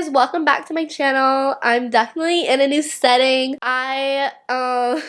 guys, welcome back to my channel. I'm definitely in a new setting. Long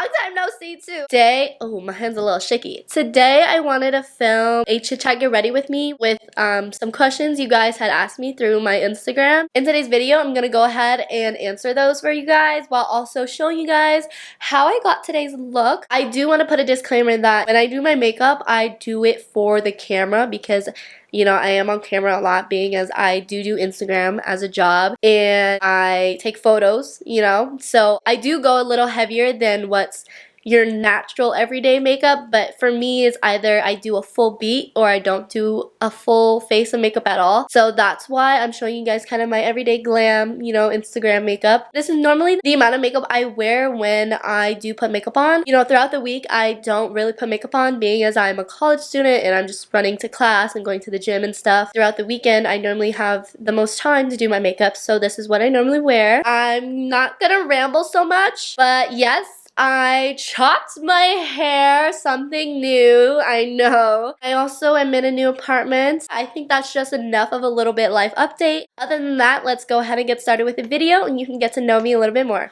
time no see too. Today, oh, my hand's a little shaky. Today I wanted to film a chit chat get ready with me with some questions you guys had asked me through my Instagram. In today's video, I'm gonna go ahead and answer those for you guys while also showing you guys how I got today's look. I do want to put a disclaimer that when I do my makeup, I do it for the camera because you know, I am on camera a lot, being as I do Instagram as a job and I take photos, you know. So I do go a little heavier than what's your natural everyday makeup, but for me it's either I do a full beat or I don't do a full face of makeup at all. So that's why I'm showing you guys kind of my everyday glam, you know, Instagram makeup. This is normally the amount of makeup I wear when I do put makeup on. You know, throughout the week I don't really put makeup on, being as I'm a college student and I'm just running to class and going to the gym and stuff. Throughout the weekend I normally have the most time to do my makeup, so this is what I normally wear. I'm not gonna ramble so much, but yes, I chopped my hair, something new, I know. I also am in a new apartment. I think that's just enough of a little bit life update. Other than that, let's go ahead and get started with the video and you can get to know me a little bit more.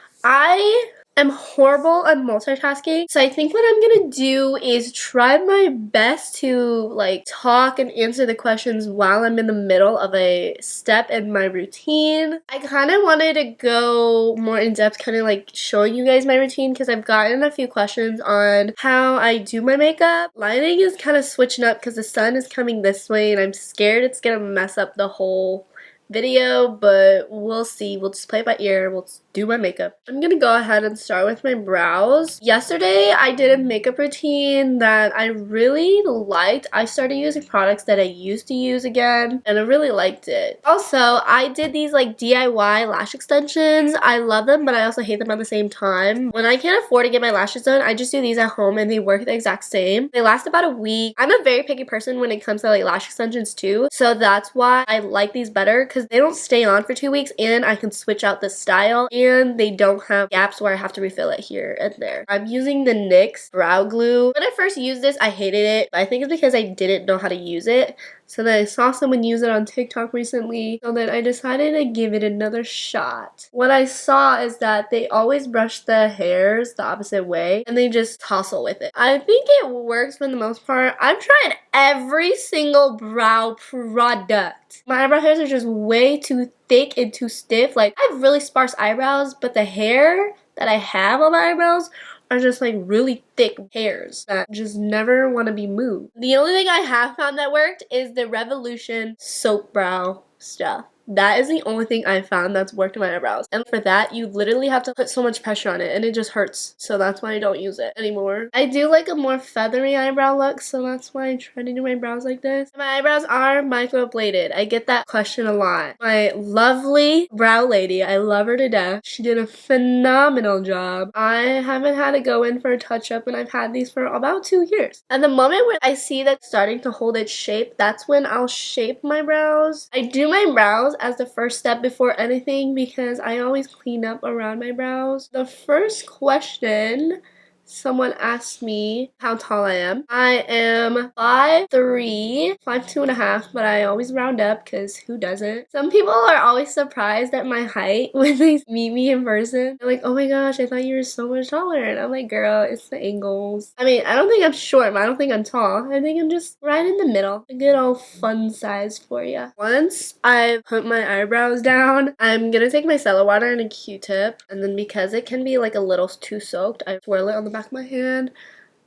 I'm horrible at multitasking, so I think what I'm gonna do is try my best to like talk and answer the questions while I'm in the middle of a step in my routine. I kind of wanted to go more in depth, kind of like showing you guys my routine, because I've gotten a few questions on how I do my makeup. Lighting is kind of switching up because the sun is coming this way and I'm scared it's gonna mess up the whole video, but we'll see. We'll just play it by ear. We'll do my makeup. I'm gonna go ahead and start with my brows. Yesterday I did a makeup routine that I really liked. I started using products that I used to use again and I really liked it. Also, I did these like DIY lash extensions. I love them, but I also hate them at the same time. When I can't afford to get my lashes done, I just do these at home and they work the exact same. They last about a week. I'm a very picky person when it comes to like lash extensions too, so that's why I like these better, because they don't stay on for 2 weeks and I can switch out the style and they don't have gaps where I have to refill it here and there. I'm using the NYX brow glue. When I first used this, I hated it. I think it's because I didn't know how to use it. So then I saw someone use it on TikTok recently, so then I decided to give it another shot. What I saw is that they always brush the hairs the opposite way and they just tussle with it. I think it works for the most part. I've tried every single brow product. My eyebrow hairs are just way too thick and too stiff. Like, I have really sparse eyebrows, but the hair that I have on my eyebrows are just like really thick hairs that just never want to be moved. The only thing I have found that worked is the Revolution soap brow stuff. That is the only thing I found that's worked in my eyebrows. And for that, you literally have to put so much pressure on it and it just hurts. So that's why I don't use it anymore. I do like a more feathery eyebrow look, so that's why I try to do my brows like this. My eyebrows are microbladed. I get that question a lot. My lovely brow lady, I love her to death. She did a phenomenal job. I haven't had to go in for a touch-up and I've had these for about 2 years. At the moment when I see that starting to hold its shape, that's when I'll shape my brows. I do my brows as the first step before anything because I always clean up around my brows. The first question someone asked me how tall I am. I am 5'3", 5'2.5", but I always round up because who doesn't? Some people are always surprised at my height when they meet me in person. They're like, oh my gosh, I thought you were so much taller. And I'm like, girl, it's the angles. I mean, I don't think I'm short, but I don't think I'm tall. I think I'm just right in the middle. A good old fun size for you. Once I've put my eyebrows down, I'm gonna take my micellar water and a Q-tip, and then because it can be like a little too soaked, I swirl it on the back of my hand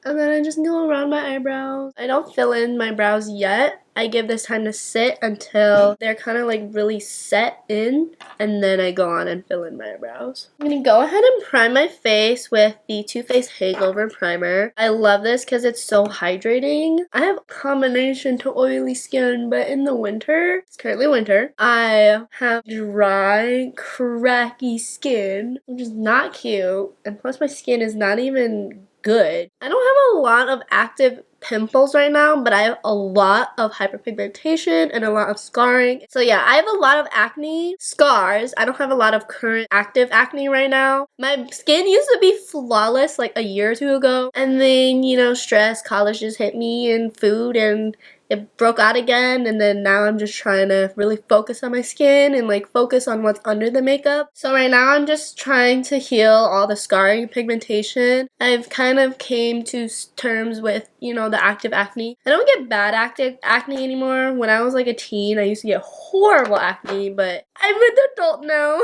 and then I just go around my eyebrows. I don't fill in my brows yet. I give this time to sit until they're kind of like really set in, and then I go on and fill in my eyebrows. I'm gonna go ahead and prime my face with the Too Faced Hangover primer. I love this because it's so hydrating. I have a combination to oily skin, but in the winter, it's currently winter, I have dry, cracky skin, which is not cute, and plus my skin is not even good. I don't have a lot of active pimples right now, but I have a lot of hyperpigmentation and a lot of scarring. So yeah, I have a lot of acne scars. I don't have a lot of current active acne right now. My skin used to be flawless like a year or two ago, and then, you know, stress, college just hit me, and food, and it broke out again, and then now I'm just trying to really focus on my skin and like focus on what's under the makeup. So right now I'm just trying to heal all the scarring and pigmentation. I've kind of came to terms with, you know, the active acne. I don't get bad active acne anymore. When I was like a teen, I used to get horrible acne, but I'm an adult now.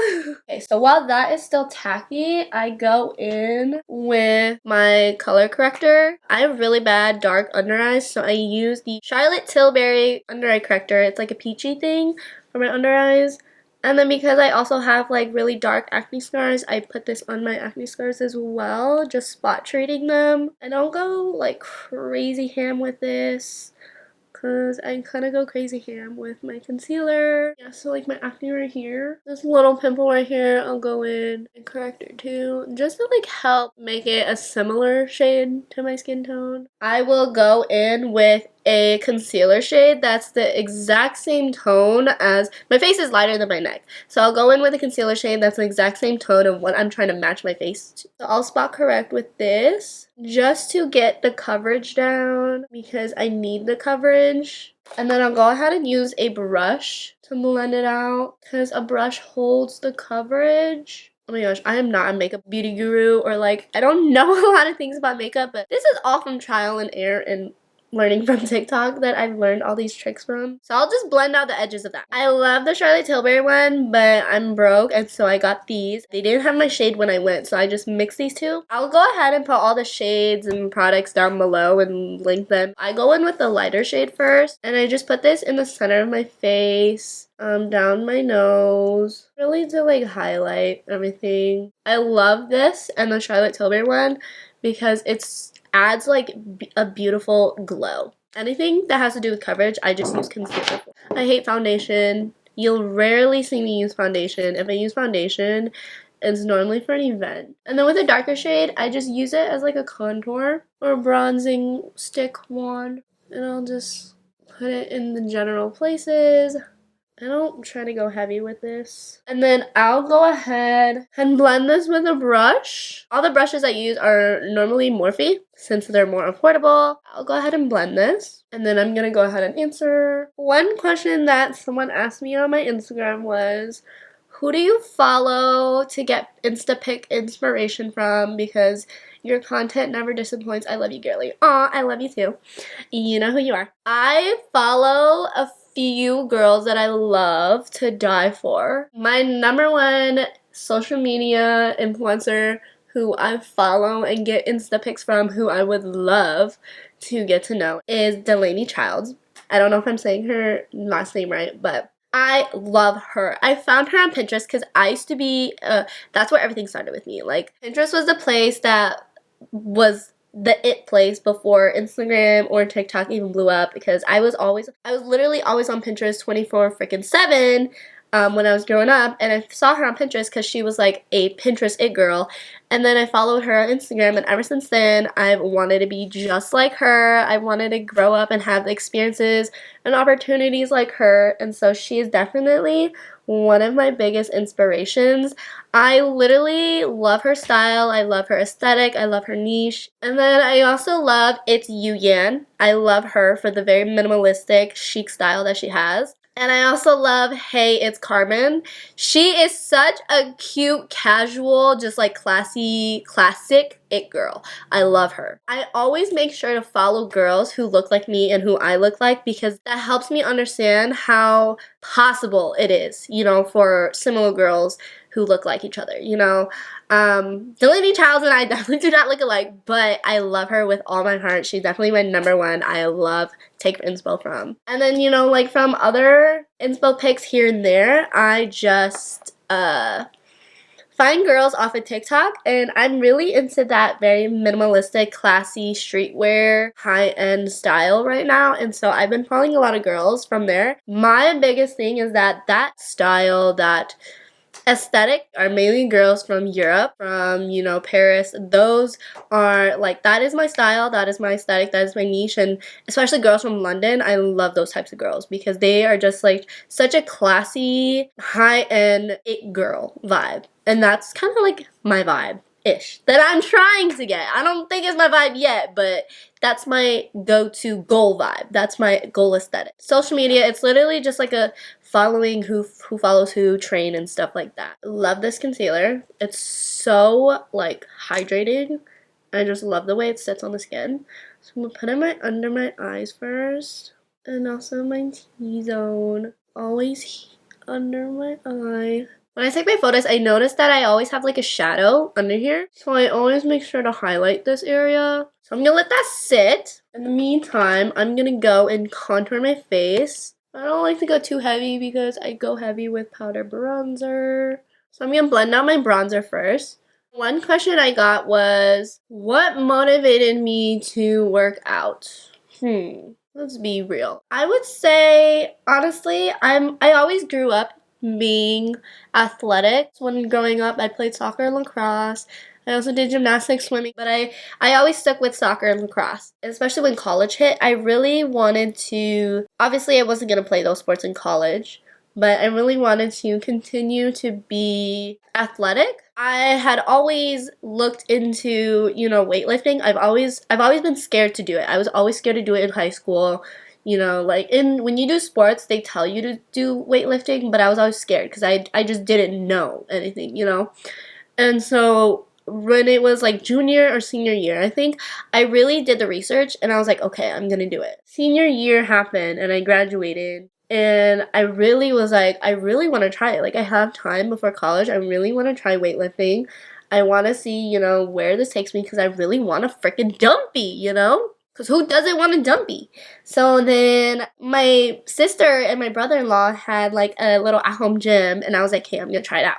Okay, so while that is still tacky, I go in with my color corrector. I have really bad dark under eyes, so I use the Tilbury under eye corrector. It's like a peachy thing for my under eyes. And then because I also have like really dark acne scars, I put this on my acne scars as well, just spot treating them. I don't go like crazy ham with this because I kind of go crazy ham with my concealer. Yeah, so like my acne right here, this little pimple right here, I'll go in and corrector too, just to like help make it a similar shade to my skin tone. I will go in with a concealer shade that's the exact same tone as my face is lighter than my neck, so I'll go in with a concealer shade that's the exact same tone of what I'm trying to match my face to. So I'll spot correct with this just to get the coverage down because I need the coverage, and then I'll go ahead and use a brush to blend it out because a brush holds the coverage. Oh my gosh, I am not a makeup beauty guru, or like I don't know a lot of things about makeup, but this is all from trial and error and learning from TikTok that I've learned all these tricks from. So I'll just blend out the edges of that. I love the Tilbury one, but I'm broke, and so I got these. They didn't have my shade when I went, so I just mixed these two. I'll go ahead and put all the shades and products down below and link them. I go in with the lighter shade first, and I just put this in the center of my face, down my nose, really to like highlight everything. I love this and the Tilbury one because it's adds like a beautiful glow. Anything that has to do with coverage, I just use concealer for. I hate foundation. You'll rarely see me use foundation. If I use foundation, it's normally for an event. And then with a darker shade, I just use it as like a contour or bronzing stick wand. And I'll just put it in the general places. I don't try to go heavy with this. And then I'll go ahead and blend this with a brush. All the brushes I use are normally Morphe since they're more affordable. I'll go ahead and blend this. And then I'm going to go ahead and answer one question that someone asked me on my Instagram was, who do you follow to get Instapic inspiration from? Because your content never disappoints. I love you, girly. Aw, I love you too. You know who you are. I follow a few girls that I love to die for. My number one social media influencer who I follow and get Instapics from, who I would love to get to know, is Delaney Childs. I don't know if I'm saying her last name right, but I love her. I found her on Pinterest because I used to be, that's where everything started with me. Like, Pinterest was the place that was the it place before Instagram or TikTok even blew up, because I was literally always on Pinterest 24/7 when I was growing up, and I saw her on Pinterest because she was like a Pinterest it girl, and then I followed her on Instagram, and ever since then I've wanted to be just like her. I wanted to grow up and have the experiences and opportunities like her, and so she is definitely one of my biggest inspirations. I literally love her style, I love her aesthetic, I love her niche, and then I also love It's You Yan. I love her for the very minimalistic, chic style that she has. And I also love Hey It's Carmen. She is such a cute, casual, just like classy, classic it girl. I love her. I always make sure to follow girls who look like me and who I look like, because that helps me understand how possible it is, you know, for similar girls who look like each other, you know. Delaney Childs and I definitely do not look alike, but I love her with all my heart. She's definitely my number one. I love take inspo from. And then, you know, like from other inspo pics here and there, I just find girls off of TikTok, and I'm really into that very minimalistic, classy, streetwear, high-end style right now, and so I've been following a lot of girls from there. My biggest thing is that style, that aesthetic are mainly girls from Europe, from, you know, Paris. Those are like, that is my style, that is my aesthetic, that is my niche, and especially girls from London. I love those types of girls because they are just like such a classy, high-end it girl vibe, and that's kind of like my vibe. ish that I'm trying to get. I don't think it's my vibe yet, but that's my go-to goal vibe. That's my goal aesthetic. Social media, it's literally just like a following who follows who, train and stuff like that. Love this concealer. It's so like hydrating. I just love the way it sits on the skin. So I'm gonna put it under my eyes first, and also my T-zone. Always under my eye. When I take my photos, I notice that I always have like a shadow under here. So I always make sure to highlight this area. So I'm gonna let that sit. In the meantime, I'm gonna go and contour my face. I don't like to go too heavy because I go heavy with powder bronzer. So I'm gonna blend out my bronzer first. One question I got was, what motivated me to work out? Let's be real. I would say, honestly, I always grew up being athletic. When growing up, I played soccer and lacrosse. I also did gymnastics, swimming, but I always stuck with soccer and lacrosse. Especially when college hit, I really wanted to, obviously I wasn't going to play those sports in college, but I really wanted to continue to be athletic. I had always looked into, you know, weightlifting. I've always been scared to do it. I was always scared to do it in high school. You know, like when you do sports, they tell you to do weightlifting, but I was always scared because I just didn't know anything, you know. And so when it was like junior or senior year, I think I really did the research and I was like, okay, I'm gonna do it. Senior year happened and I graduated. And I really was like, I really want to try it. Like, I have time before college. I really want to try weightlifting. I want to see, you know, where this takes me because I really want a freaking dumpy, you know? Because who doesn't want a dumpy? So then my sister and my brother-in-law had like a little at-home gym. And I was like, hey, I'm going to try it out.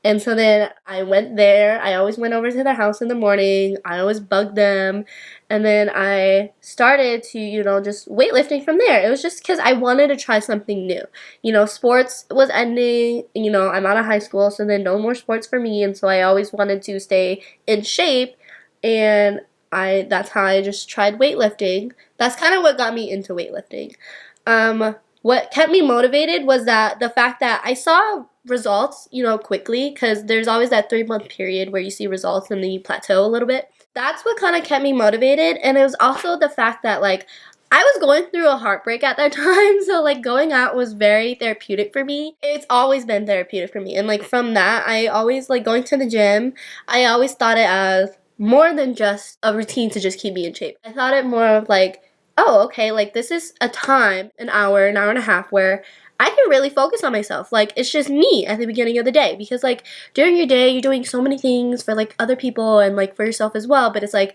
And so then I went there. I always went over to their house in the morning. I always bugged them. And then I started to, you know, just weightlifting from there. It was just because I wanted to try something new. You know, sports was ending. You know, I'm out of high school, so then no more sports for me. And so I always wanted to stay in shape. And that's how I just tried weightlifting. That's kind of what got me into weightlifting. What kept me motivated was that the fact that I saw results, you know, quickly, because there's always that 3-month period where you see results and then you plateau a little bit. That's what kind of kept me motivated. And it was also the fact that, like, I was going through a heartbreak at that time, so like going out was very therapeutic for me. It's always been therapeutic for me. And like from that, I always like going to the gym. I always thought it as more than just a routine to just keep me in shape. I thought it more of like, oh, okay, like this is a time, an hour and a half where I can really focus on myself. Like, it's just me at the beginning of the day. Because, like, during your day, you're doing so many things for, like, other people and, like, for yourself as well. But it's, like,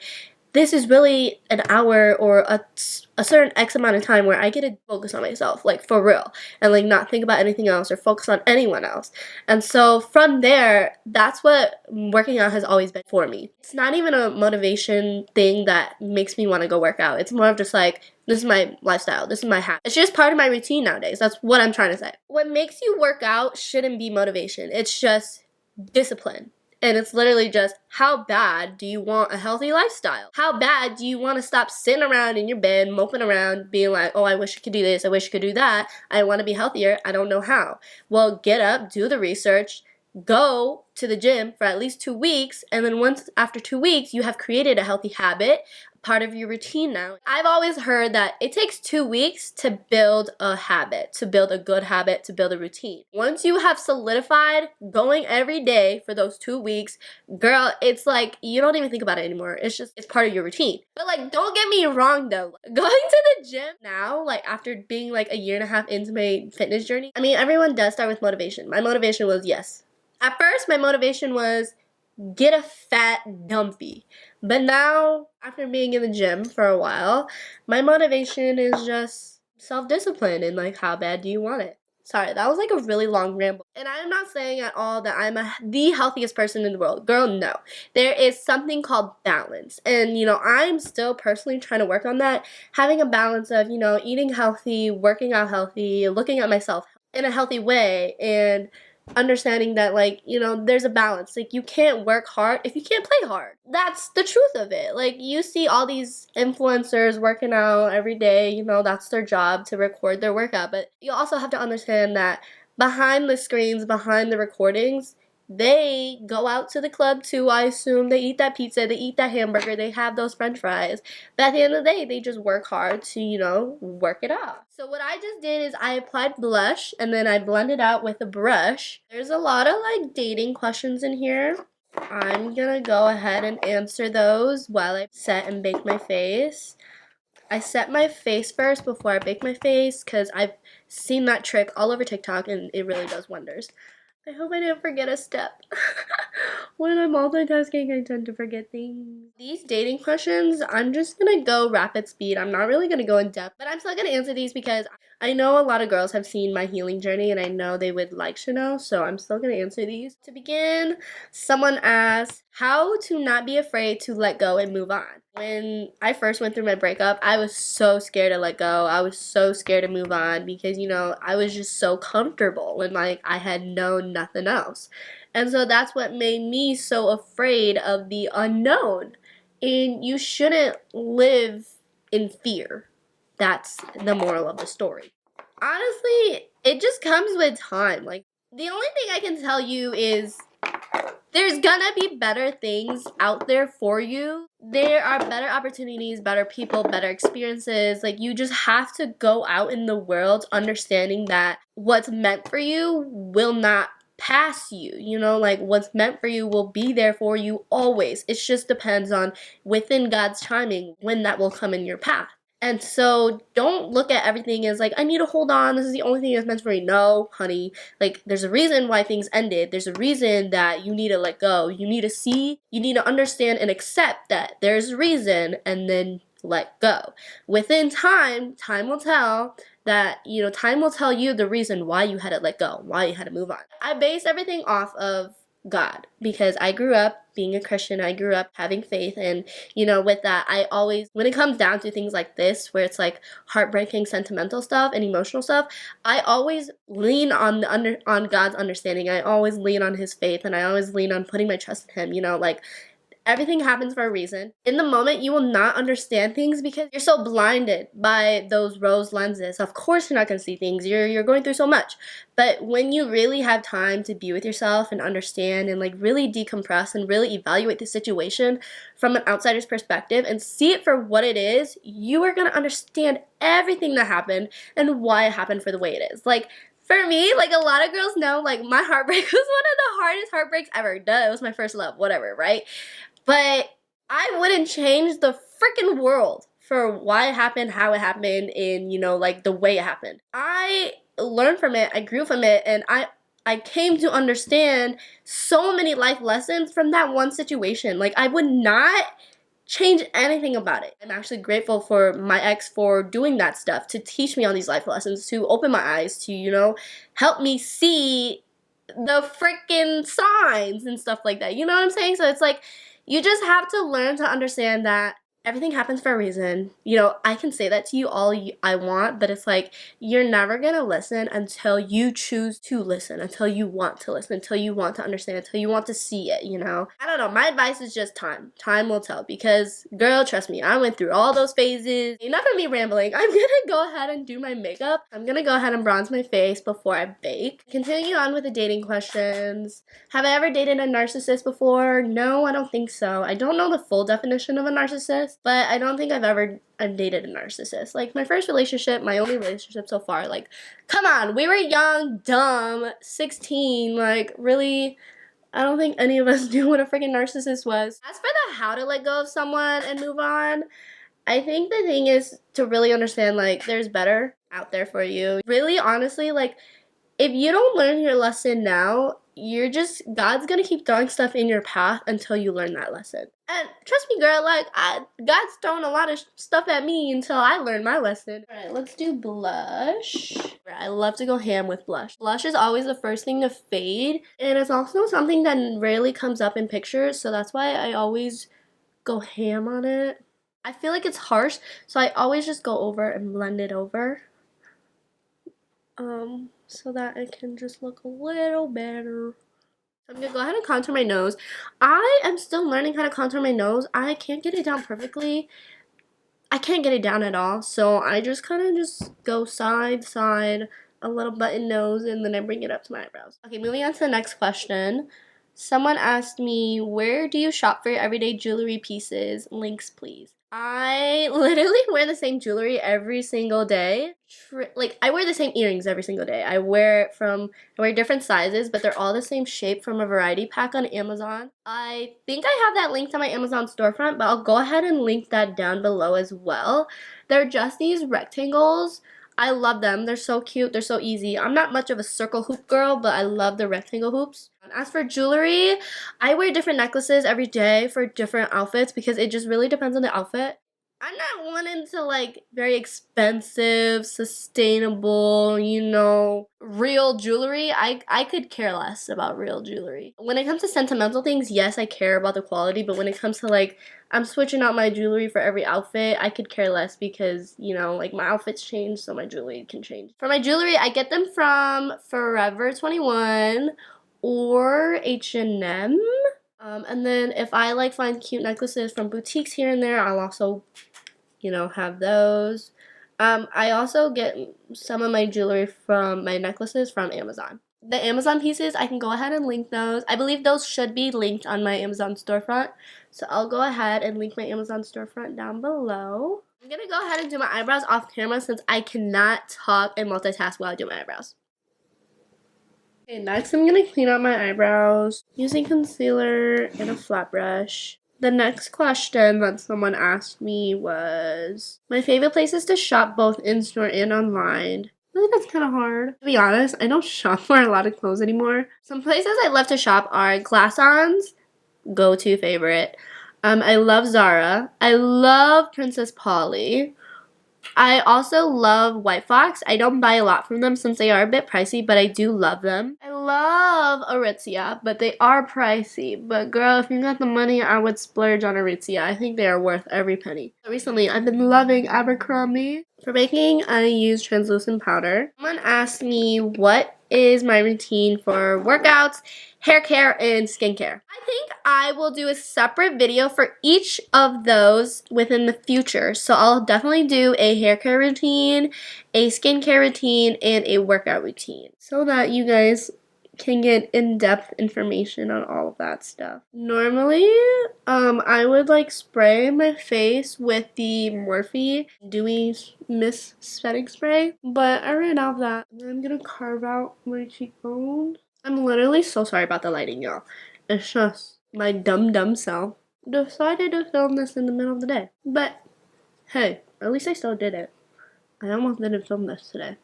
this is really an hour or a certain X amount of time where I get to focus on myself, like, for real. And, like, not think about anything else or focus on anyone else. And so, from there, that's what working out has always been for me. It's not even a motivation thing that makes me want to go work out. It's more of just, like, this is my lifestyle. This is my habit. It's just part of my routine nowadays. That's what I'm trying to say. What makes you work out shouldn't be motivation. It's just discipline. And it's literally just, how bad do you want a healthy lifestyle? How bad do you want to stop sitting around in your bed, moping around, being like, oh, I wish I could do this, I wish I could do that. I want to be healthier. I don't know how. Well, get up, do the research, go to the gym for at least 2 weeks, and then once after 2 weeks, you have created a healthy habit, part of your routine now. I've always heard that it takes 2 weeks to build a habit, to build a good habit, to build a routine. Once you have solidified going every day for those 2 weeks, girl, it's like you don't even think about it anymore. It's part of your routine. But like, don't get me wrong though. Going to the gym now, like after being like a year and a half into my fitness journey, I mean, everyone does start with motivation. My motivation was yes. At first, my motivation was get a fat dumpy. But now, after being in the gym for a while, my motivation is just self-discipline and like, how bad do you want it? Sorry, that was like a really long ramble. And I'm not saying at all that I'm the healthiest person in the world. Girl, no. There is something called balance. And, you know, I'm still personally trying to work on that. Having a balance of, you know, eating healthy, working out healthy, looking at myself in a healthy way, and understanding that, like, you know, there's a balance. Like, you can't work hard if you can't play hard. That's the truth of it. Like, you see all these influencers working out every day, you know, that's their job to record their workout. But you also have to understand that behind the screens, behind the recordings, they go out to the club too, I assume. They eat that pizza, they eat that hamburger, they have those french fries. But at the end of the day, they just work hard to, you know, work it out. So what I just did is I applied blush and then I blended out with a brush. There's a lot of like dating questions in here. I'm gonna go ahead and answer those while I set and bake my face. I set my face first before I bake my face because I've seen that trick all over TikTok and it really does wonders. I hope I didn't forget a step. When I'm multitasking, I tend to forget things. These dating questions, I'm just gonna go rapid speed. I'm not really gonna go in depth, but I'm still gonna answer these because I know a lot of girls have seen my healing journey and I know they would like to know, so I'm still gonna answer these. To begin, someone asked how to not be afraid to let go and move on. When I first went through my breakup, I was so scared to let go. I was so scared to move on because, you know, I was just so comfortable and like I had known nothing else. And so that's what made me so afraid of the unknown. And you shouldn't live in fear. That's the moral of the story. Honestly, it just comes with time. Like, the only thing I can tell you is there's gonna be better things out there for you. There are better opportunities, better people, better experiences. Like, you just have to go out in the world understanding that what's meant for you will not pass you. You know, like, what's meant for you will be there for you always. It just depends on, within God's timing, when that will come in your path. And so don't look at everything as like, I need to hold on, this is the only thing that's meant for me. No, honey. Like, there's a reason why things ended. There's a reason that you need to let go. You need to see, you need to understand and accept that there's a reason, and then let go. Within time will tell that, you know, time will tell you the reason why you had to let go, why you had to move on. I base everything off of God because I grew up being a Christian. I grew up having faith, and you know, with that, I always, when it comes down to things like this where it's like heartbreaking sentimental stuff and emotional stuff, I always lean on on God's understanding. I always lean on his faith, and I always lean on putting my trust in him. You know, like, everything happens for a reason. In the moment, you will not understand things because you're so blinded by those rose lenses. Of course, you're not going to see things. You're going through so much. But when you really have time to be with yourself and understand and like really decompress and really evaluate the situation from an outsider's perspective and see it for what it is, you are going to understand everything that happened and why it happened for the way it is. Like, for me, like, a lot of girls know, like, my heartbreak was one of the hardest heartbreaks ever. Duh, it was my first love, whatever, right? But I wouldn't change the freaking world for why it happened, how it happened, and, you know, like, the way it happened. I learned from it, I grew from it, and I came to understand so many life lessons from that one situation. Like, I would not change anything about it. I'm actually grateful for my ex for doing that stuff, to teach me all these life lessons, to open my eyes, to, you know, help me see the freaking signs and stuff like that. You know what I'm saying? So it's like, you just have to learn to understand that everything happens for a reason. You know, I can say that to you all I want, but it's like, you're never gonna listen until you choose to listen, until you want to listen, until you want to understand, until you want to see it, you know? I don't know, my advice is just time. Time will tell, because, girl, trust me, I went through all those phases. Enough of me rambling. I'm gonna go ahead and do my makeup. I'm gonna go ahead and bronze my face before I bake. Continuing on with the dating questions. Have I ever dated a narcissist before? No, I don't think so. I don't know the full definition of a narcissist, but I don't think I've dated a narcissist. Like, my first relationship, my only relationship so far, like, come on, we were young, dumb, 16, like, really, I don't think any of us knew what a freaking narcissist was. As for the how to let go of someone and move on, I think the thing is to really understand, like, there's better out there for you. Really, honestly, like, if you don't learn your lesson now, God's gonna keep throwing stuff in your path until you learn that lesson. And trust me, girl, like, God's throwing a lot of stuff at me until I learn my lesson. Alright, let's do blush. I love to go ham with blush. Blush is always the first thing to fade, and it's also something that rarely comes up in pictures, so that's why I always go ham on it. I feel like it's harsh, so I always just go over and blend it over. So that it can just look a little better. I'm gonna go ahead and contour my nose. I am still learning how to contour my nose. I can't get it down perfectly. I can't get it down at all. So I just kind of just go side, a little button nose, and then I bring it up to my eyebrows. Okay, moving on to the next question. Someone asked me, where do you shop for your everyday jewelry pieces? Links, please. I literally wear the same jewelry every single day. Like, I wear the same earrings every single day. I wear different sizes, but they're all the same shape from a variety pack on Amazon. I think I have that linked on my Amazon storefront, but I'll go ahead and link that down below as well. They're just these rectangles. I love them. They're so cute. They're so easy. I'm not much of a circle hoop girl, but I love the rectangle hoops. As for jewelry, I wear different necklaces every day for different outfits because it just really depends on the outfit. I'm not one into like very expensive, sustainable, you know, real jewelry. I could care less about real jewelry. When it comes to sentimental things, yes, I care about the quality, but when it comes to like I'm switching out my jewelry for every outfit, I could care less because, you know, like my outfits change, so my jewelry can change. For my jewelry, I get them from Forever 21 or H&M. And then if I like find cute necklaces from boutiques here and there, I'll also, you know, have those. I also get some of my jewelry from my necklaces from Amazon. The Amazon pieces, I can go ahead and link those. I believe those should be linked on my Amazon storefront. So I'll go ahead and link my Amazon storefront down below. I'm going to go ahead and do my eyebrows off camera since I cannot talk and multitask while I do my eyebrows. Okay, next I'm going to clean out my eyebrows using concealer and a flat brush. The next question that someone asked me was my favorite places to shop both in-store and online. I think that's kind of hard. To be honest, I don't shop for a lot of clothes anymore. Some places I love to shop are Glass-Ons, go-to favorite. I love Zara. I love Princess Polly. I also love White Fox. I don't buy a lot from them since they are a bit pricey, but I do love them. I love Aritzia, but they are pricey. But girl, if you got the money, I would splurge on Aritzia. I think they are worth every penny. Recently, I've been loving Abercrombie. For making, I use translucent powder. Someone asked me what is my routine for workouts, hair care, and skincare. I think I will do a separate video for each of those within the future. So I'll definitely do a hair care routine, a skincare routine, and a workout routine so that you guys can get in-depth information on all of that stuff. Normally, I would like spray my face with the Morphe Dewy Mist Setting Spray, but I ran out of that. And I'm gonna carve out my cheekbones. I'm literally so sorry about the lighting, y'all. It's just my dumb self decided to film this in the middle of the day. But hey, at least I still did it. I almost didn't film this today,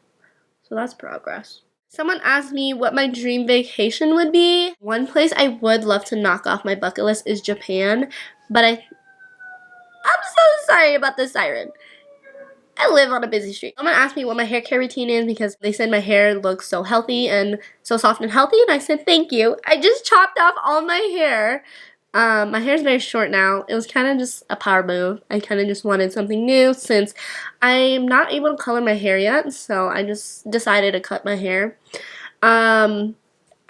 so that's progress. Someone asked me what my dream vacation would be. One place I would love to knock off my bucket list is Japan, but I'm so sorry about the siren. I live on a busy street. Someone asked me what my hair care routine is because they said my hair looks so healthy and so soft and healthy, and I said thank you. I just chopped off all my hair. My hair is very short now. It was kind of just a power move. I kind of just wanted something new since I'm not able to color my hair yet, so I just decided to cut my hair.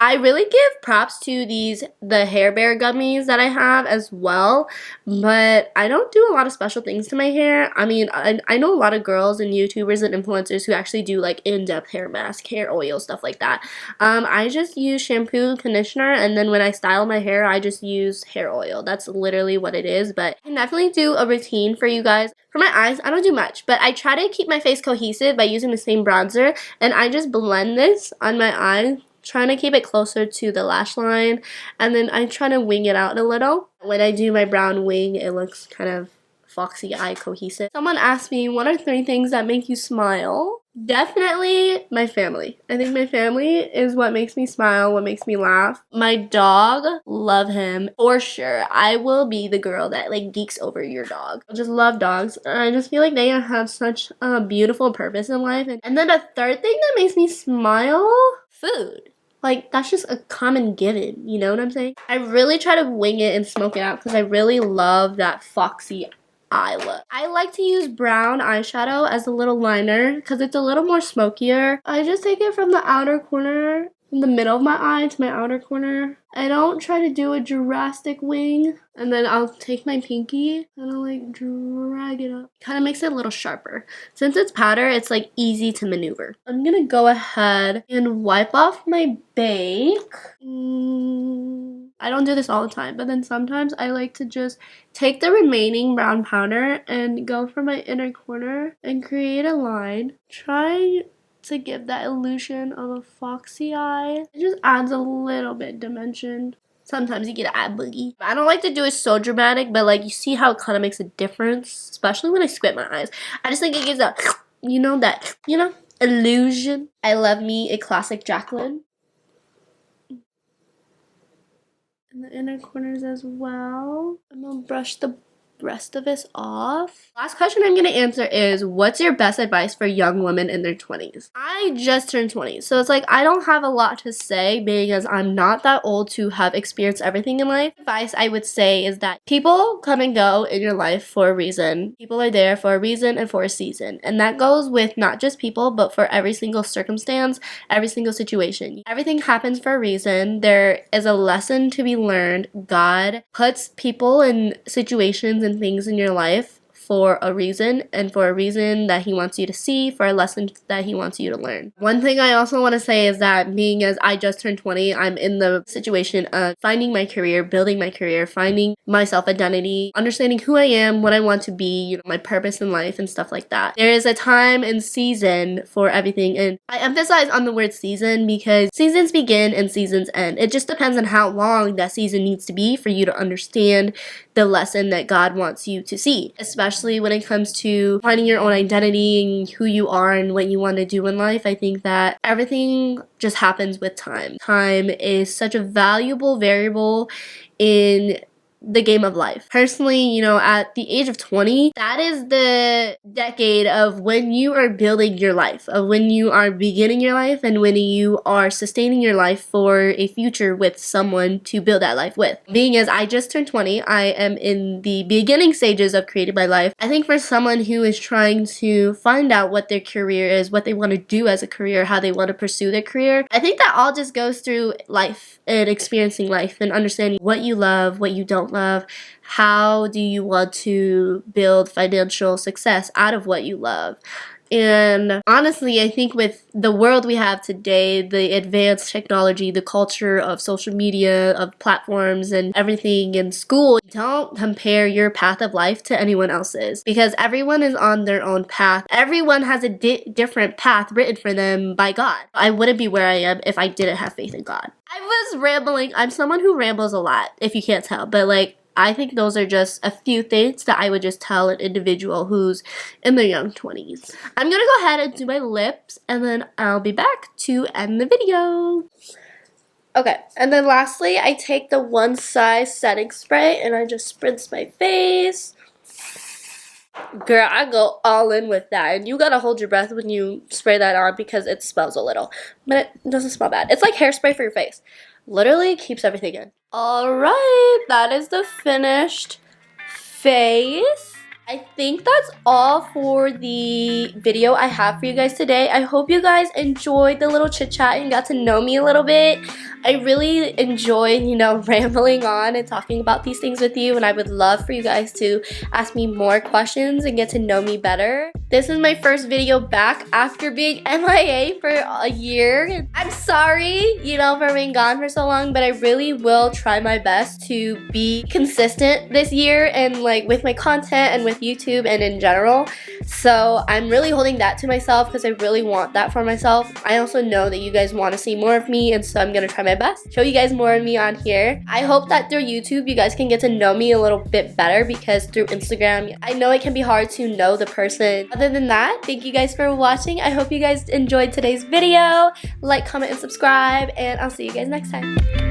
I really give props to the Hair Bear gummies that I have as well, but I don't do a lot of special things to my hair. I mean, I know a lot of girls and YouTubers and influencers who actually do like in-depth hair mask, hair oil, stuff like that. I just use shampoo, conditioner, and then when I style my hair, I just use hair oil. That's literally what it is, but I can definitely do a routine for you guys. For my eyes, I don't do much, but I try to keep my face cohesive by using the same bronzer, and I just blend this on my eye, trying to keep it closer to the lash line, and then I try to wing it out a little. When I do my brown wing, it looks kind of foxy eye cohesive. Someone asked me, what are 3 things that make you smile? Definitely my family. I think my family is what makes me smile, what makes me laugh. My dog, love him for sure. I will be the girl that like geeks over your dog. I just love dogs. I just feel like they have such a beautiful purpose in life. And then the third thing that makes me smile, food. Like, that's just a common given, you know what I'm saying? I really try to wing it and smoke it out because I really love that foxy eye look. I like to use brown eyeshadow as a little liner because it's a little more smokier. I just take it from the outer corner, from the middle of my eye to my outer corner. I don't try to do a drastic wing. And then I'll take my pinky and I'll like drag it up. Kind of makes it a little sharper. Since it's powder, it's like easy to maneuver. I'm gonna go ahead and wipe off my bake. I don't do this all the time, but then sometimes I like to just take the remaining brown powder and go for my inner corner and create a line. Try to give that illusion of a foxy eye. It just adds a little bit dimension. Sometimes you get an eye boogie. I don't like to do it so dramatic, but like you see how it kind of makes a difference, especially when I squint my eyes. I just think it gives that, illusion. I love me a classic Jaclyn. In the inner corners as well. I'm gonna brush the rest of this off. Last question I'm gonna answer is, what's your best advice for young women in their 20s? I just turned 20, so it's like I don't have a lot to say because I'm not that old to have experienced everything in life. Advice I would say is that people come and go in your life for a reason. People are there for a reason and for a season, and that goes with not just people but for every single circumstance, every single situation. Everything happens for a reason. There is a lesson to be learned. God puts people in situations and things in your life for a reason, and for a reason that he wants you to see, for a lesson that he wants you to learn. One thing I also want to say is that being as I just turned 20, I'm in the situation of finding my career, building my career, finding my self-identity, understanding who I am, what I want to be, my purpose in life and stuff like that. There is a time and season for everything, and I emphasize on the word season because seasons begin and seasons end. It just depends on how long that season needs to be for you to understand the lesson that God wants you to see, especially when it comes to finding your own identity and who you are and what you want to do in life. I think that everything just happens with time. Time is such a valuable variable in the game of life. Personally, at the age of 20, that is the decade of when you are building your life, of when you are beginning your life, and when you are sustaining your life for a future with someone to build that life with. Being as I just turned 20, I am in the beginning stages of creating my life. I think for someone who is trying to find out what their career is, what they want to do as a career, how they want to pursue their career, I think that all just goes through life and experiencing life and understanding what you love, what you don't love, how do you want to build financial success out of what you love. And honestly, I think with the world we have today, the advanced technology, the culture of social media, of platforms and everything in school, don't compare your path of life to anyone else's because everyone is on their own path. Everyone has a different path written for them by God. I wouldn't be where I am if I didn't have faith in God. I was rambling. I'm someone who rambles a lot, if you can't tell, but I think those are just a few things that I would just tell an individual who's in their young 20s. I'm gonna go ahead and do my lips and then I'll be back to end the video. Okay, and then lastly, I take the One Size setting spray and I just spritz my face. Girl, I go all in with that, and you gotta hold your breath when you spray that on because it smells a little, but it doesn't smell bad. It's like hairspray for your face. Literally keeps everything in. Alright, that is the finished face. I think that's all for the video I have for you guys today. I hope you guys enjoyed the little chit chat and got to know me a little bit. I really enjoyed, rambling on and talking about these things with you, and I would love for you guys to ask me more questions and get to know me better. This is my first video back after being MIA for a year. I'm sorry, for being gone for so long, but I really will try my best to be consistent this year and with my content and with YouTube and in general. So I'm really holding that to myself because I really want that for myself. I also know that you guys want to see more of me, and so I'm gonna try my best, show you guys more of me on here. I hope that through YouTube you guys can get to know me a little bit better because through Instagram, I know it can be hard to know the person. Other than that, thank you guys for watching. I hope you guys enjoyed today's video. Like, comment, and subscribe, and I'll see you guys next time.